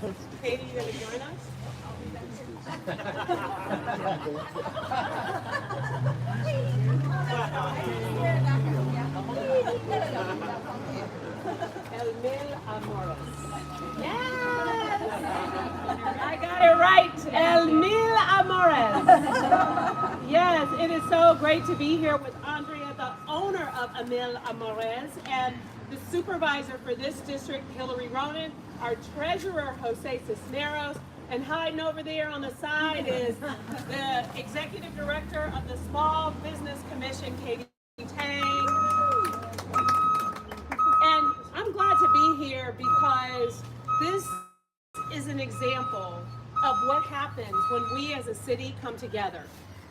Katie, you gonna join us? El Mil Amores. Yes! I got it right. El Mil Amores. Yes, it is so great to be here with Andrea, the owner of Emil Amores, and the supervisor for this district, Hillary Ronen, our treasurer, Jose Cisneros, and hiding over there on the side is the executive director of the Small Business Commission, Katie Tang. And I'm glad to be here because this is an example of what happens when we as a city come together.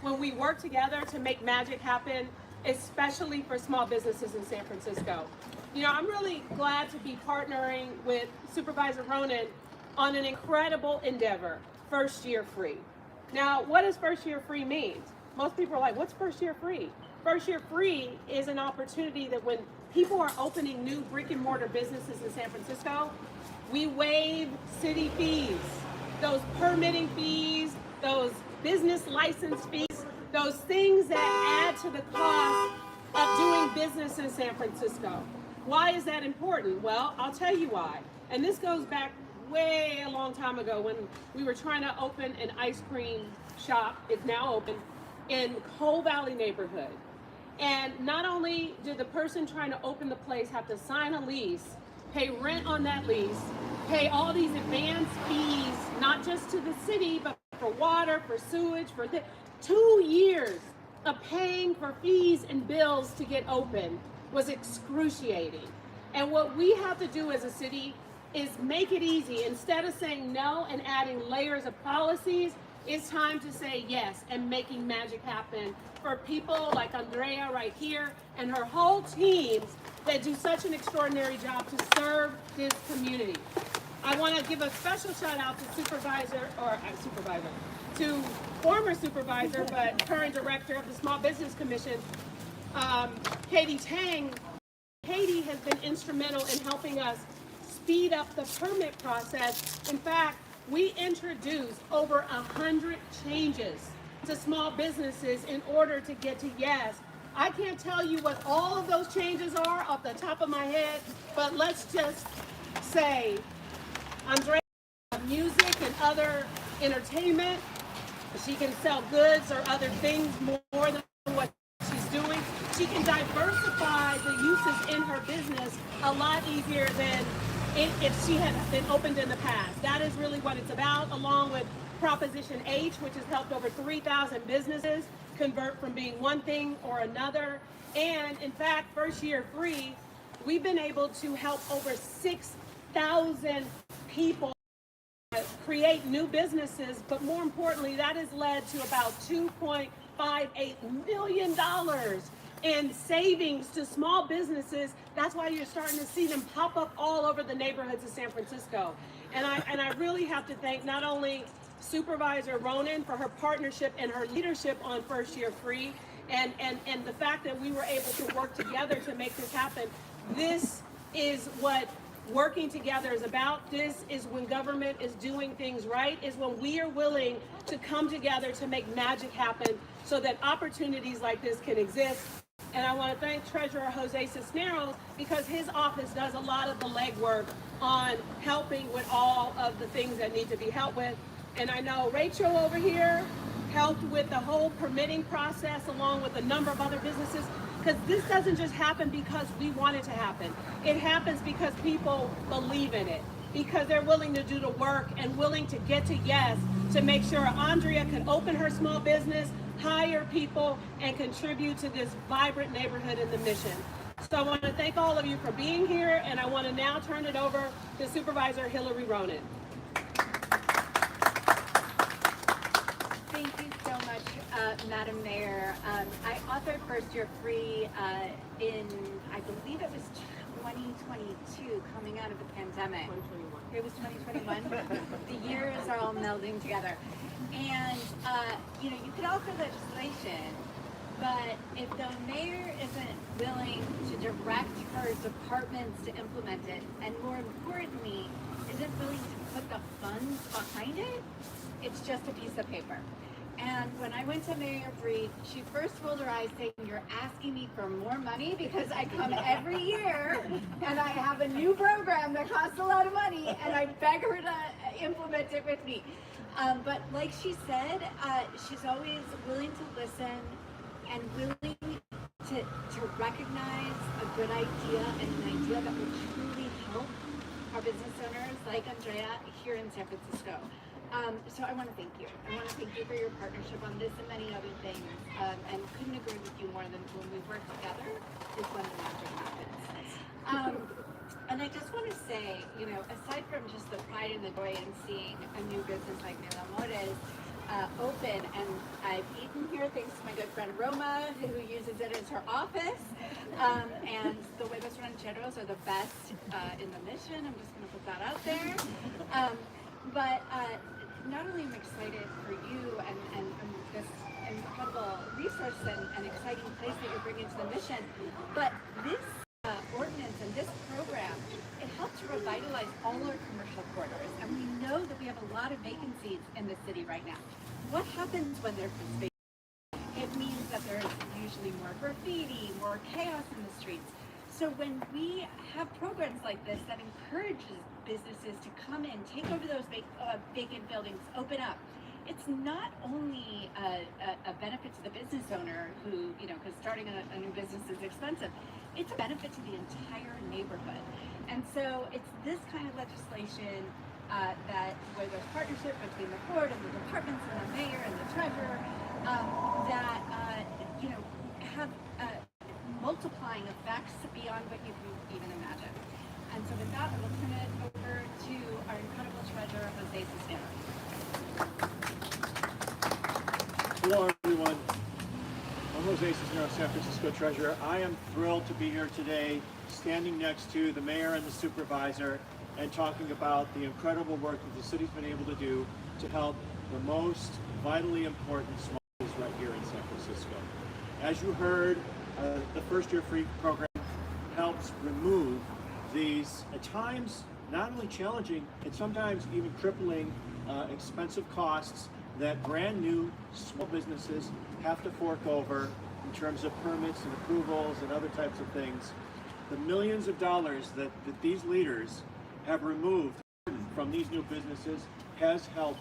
When we work together to make magic happen, especially for small businesses in San Francisco. You know, I'm really glad to be partnering with Supervisor Ronen on an incredible endeavor, First Year Free. Now, what does First Year Free mean? Most people are like, what's First Year Free? First Year Free is an opportunity that when people are opening new brick and mortar businesses in San Francisco, we waive city fees, those permitting fees, those business license fees, those things that add to the cost of doing business in San Francisco. Why is that important? Well, I'll tell you why. And this goes back way a long time ago when we were trying to open an ice cream shop. It's now open in Cole Valley neighborhood. And not only did the person trying to open the place have to sign a lease, pay rent on that lease, pay all these advance fees, not just to the city, but for water, for sewage, for 2 years of paying for fees and bills to get open was excruciating. And what we have to do as a city is make it easy. Instead of saying no and adding layers of policies, it's time to say yes and making magic happen for people like Andrea right here and her whole teams that do such an extraordinary job to serve this community. I want to give a special shout out to to former supervisor, but current director of the Small Business Commission, Katie Tang. Katie has been instrumental in helping us speed up the permit process. In fact, we introduced over 100 changes to small businesses in order to get to yes. I can't tell you what all of those changes are off the top of my head, but let's just say Andrea, music and other entertainment. She can sell goods or other things more than what she's doing. She can diversify the uses in her business a lot easier than if she had been opened in the past. That is really what it's about, along with Proposition H, which has helped over 3,000 businesses convert from being one thing or another. And in fact, First Year Free, we've been able to help over 6,000 people create new businesses, but more importantly, that has led to about $2.58 million in savings to small businesses. That's why you're starting to see them pop up all over the neighborhoods of San Francisco. And I really have to thank not only Supervisor Ronen for her partnership and her leadership on First Year Free, and the fact that we were able to work together to make this happen. This is what working together is about. This is when government is doing things right, is when we are willing to come together to make magic happen so that opportunities like this can exist. And I want to thank Treasurer Jose Cisneros because his office does a lot of the legwork on helping with all of the things that need to be helped with. And I know Rachel over here helped with the whole permitting process along with a number of other businesses, because this doesn't just happen because we want it to happen. It happens because people believe in it, because they're willing to do the work and willing to get to yes to make sure Andrea can open her small business, hire people, and contribute to this vibrant neighborhood in the mission. So I want to thank all of you for being here, and I want to now turn it over to Supervisor Hillary Ronen. Thank you so much, Madam Mayor. I authored First Year Free in, I believe it was 2022, coming out of the pandemic. 2021. It was 2021. The years are all melding together. And, you could offer legislation, but if the mayor isn't willing to direct her departments to implement it, and more importantly, isn't willing to put the funds behind it, it's just a piece of paper. And when I went to Mayor Breed, she first rolled her eyes saying, "You're asking me for more money because I come every year and I have a new program that costs a lot of money and I beg her to implement it with me." But like she said, she's always willing to listen and willing to recognize a good idea and an idea that will truly help our business owners like Andrea here in San Francisco. So I want to thank you. I want to thank you for your partnership on this and many other things. And couldn't agree with you more than when we work together is when the magic happens. And I just want to say, you know, aside from just the pride and the joy in seeing a new business like Mil Amores open, and I've eaten here thanks to my good friend Roma, who uses it as her office. And the huevos rancheros are the best in the mission. I'm just going to put that out there. But not only am I excited for you and this incredible resource and exciting place that you're bringing to the mission, but this ordinance and this program, it helps revitalize all our commercial corridors. And we know that we have a lot of vacancies in the city right now. What happens when there's space? It means that there's usually more graffiti, more chaos in the streets. So when we have programs like this that encourages businesses to come in, take over those vacant buildings, open up, it's not only a benefit to the business owner who, you know, because starting a new business is expensive, it's a benefit to the entire neighborhood. And so it's this kind of legislation that where there's partnership between the board and the departments and the mayor and the treasurer that, you know, have multiplying effects beyond what you can even imagine. And so with that, I will turn it over to our incredible treasurer, Jose Cisneros. Hello, everyone. I'm Jose Cisneros, San Francisco Treasurer. I am thrilled to be here today, standing next to the mayor and the supervisor, and talking about the incredible work that the city's been able to do to help the most vitally important small business right here in San Francisco. As you heard, the First Year Free program helps remove these, at times, not only challenging, and sometimes even crippling expensive costs that brand new small businesses have to fork over in terms of permits and approvals and other types of things. The millions of dollars that these leaders have removed from these new businesses has helped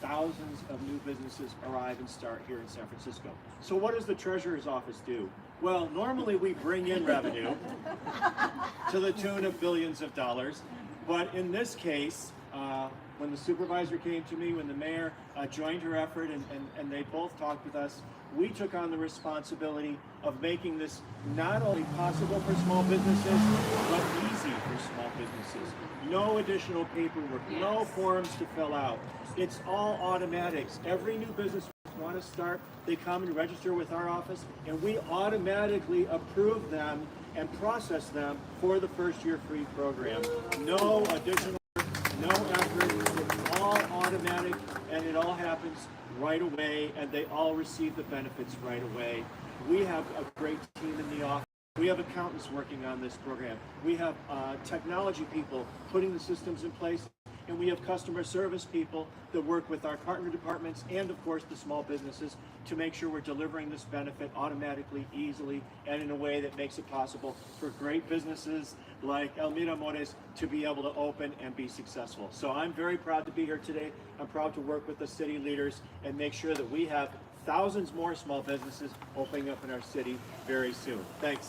thousands of new businesses arrive and start here in San Francisco. So what does the Treasurer's Office do? Well, normally we bring in revenue to the tune of billions of dollars, but in this case, when the supervisor came to me, when the mayor joined her effort and they both talked with us, we took on the responsibility of making this not only possible for small businesses, but easy for small businesses. No additional paperwork, no forms to fill out. It's all automatics. Every new business want to start, they come and register with our office, and we automatically approve them and process them for the First Year Free program. No additional, no effort, it's all automatic, and it all happens right away, and they all receive the benefits right away. We have a great team in the office. We have accountants working on this program. We have technology people putting the systems in place, and we have customer service people that work with our partner departments and, of course, the small businesses to make sure we're delivering this benefit automatically, easily, and in a way that makes it possible for great businesses like Mil Amores to be able to open and be successful. So I'm very proud to be here today. I'm proud to work with the city leaders and make sure that we have thousands more small businesses opening up in our city very soon. Thanks.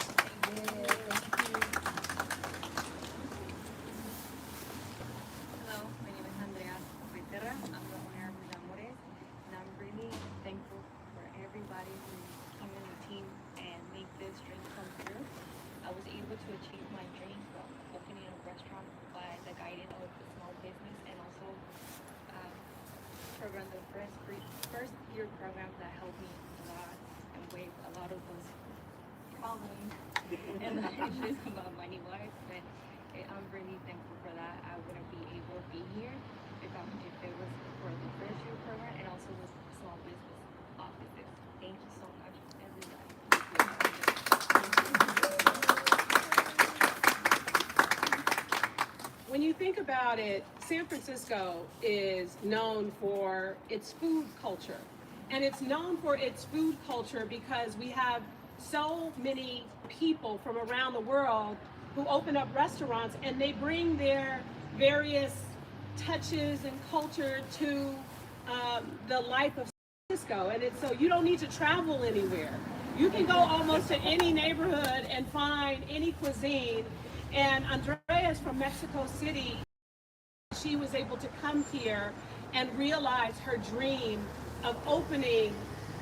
First year program that helped me a lot and waive a lot of those problems and the issues about money wise. But I'm really thankful for that. I wouldn't be able to be here if it was for the first year program and also the small business offices. Thank you so much, everybody. When you think about it, San Francisco is known for its food culture. And it's known for its food culture because we have so many people from around the world who open up restaurants and they bring their various touches and culture to the life of San Francisco. And it's so you don't need to travel anywhere. You can go almost to any neighborhood and find any cuisine. And Andrea's from Mexico City. She was able to come here and realize her dream of opening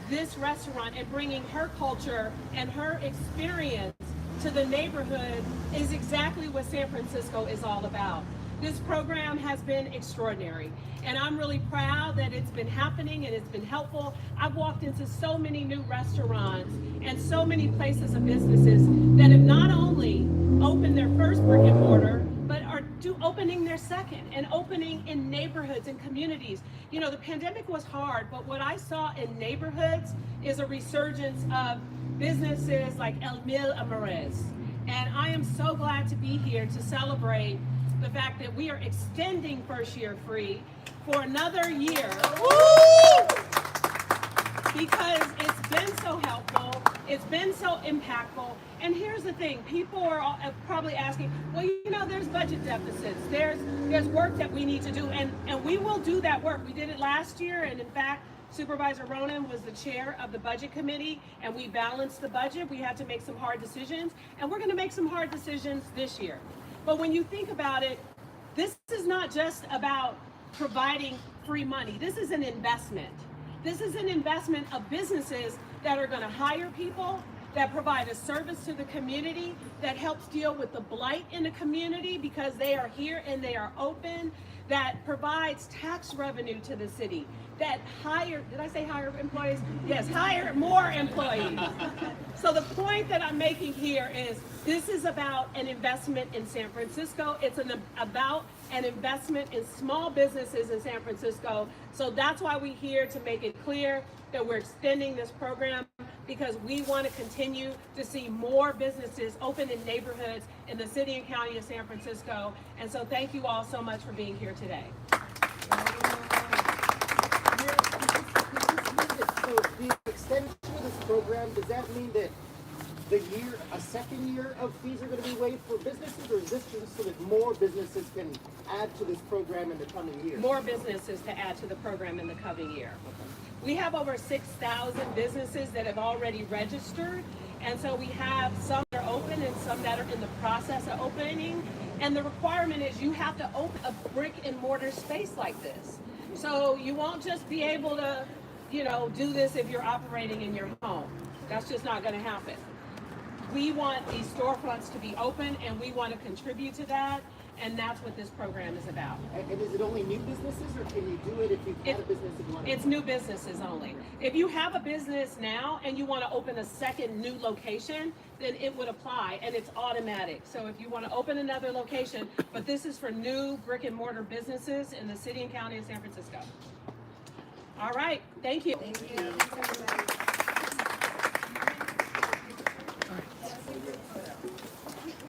this restaurant and bringing her culture and her experience to the neighborhood is exactly what San Francisco is all about. This program has been extraordinary, and I'm really proud that it's been happening and it's been helpful. I've walked into so many new restaurants and so many places of businesses that have not only opened their first brick and mortar, but are opening their second and opening in neighborhoods and communities. You know, the pandemic was hard, but what I saw in neighborhoods is a resurgence of businesses like El Mil Amores. And I am so glad to be here to celebrate the fact that we are extending first year free for another year. Woo! Because it's been so helpful, it's been so impactful. And here's the thing, people are probably asking, well, you know, there's budget deficits, there's work that we need to do, and we will do that work. We did it last year, and in fact, Supervisor Ronen was the chair of the budget committee, and we balanced the budget. We had to make some hard decisions, and we're gonna make some hard decisions this year. But when you think about it, this is not just about providing free money. This is an investment. This is an investment of businesses that are gonna hire people, that provide a service to the community, that helps deal with the blight in the community because they are here and they are open, that provides tax revenue to the city, that hire, did I say hire employees? Yes, hire more employees. So the point that I'm making here is this is about an investment in San Francisco. It's about an investment in small businesses in San Francisco. So that's why we're here to make it clear that we're extending this program, because we want to continue to see more businesses open in neighborhoods in the city and county of San Francisco. And so thank you all so much for being here today. So the extension of this program, does that mean that a second year of fees are going to be waived for businesses, or is this just so that more businesses can add to this program in the coming year? More businesses to add to the program in the coming year. We have over 6,000 businesses that have already registered, and so we have some that are open and some that are in the process of opening, and the requirement is you have to open a brick and mortar space like this. So you won't just be able to, you know, do this if you're operating in your home. That's just not going to happen. We want these storefronts to be open, and we want to contribute to that, and that's what this program is about. And is it only new businesses, or can you do it if you've had a business and you want to? It's new businesses only. If you have a business now and you want to open a second new location, then it would apply, and it's automatic. So if you want to open another location, but this is for new brick and mortar businesses in the city and county of San Francisco. All right, thank you. Thank you.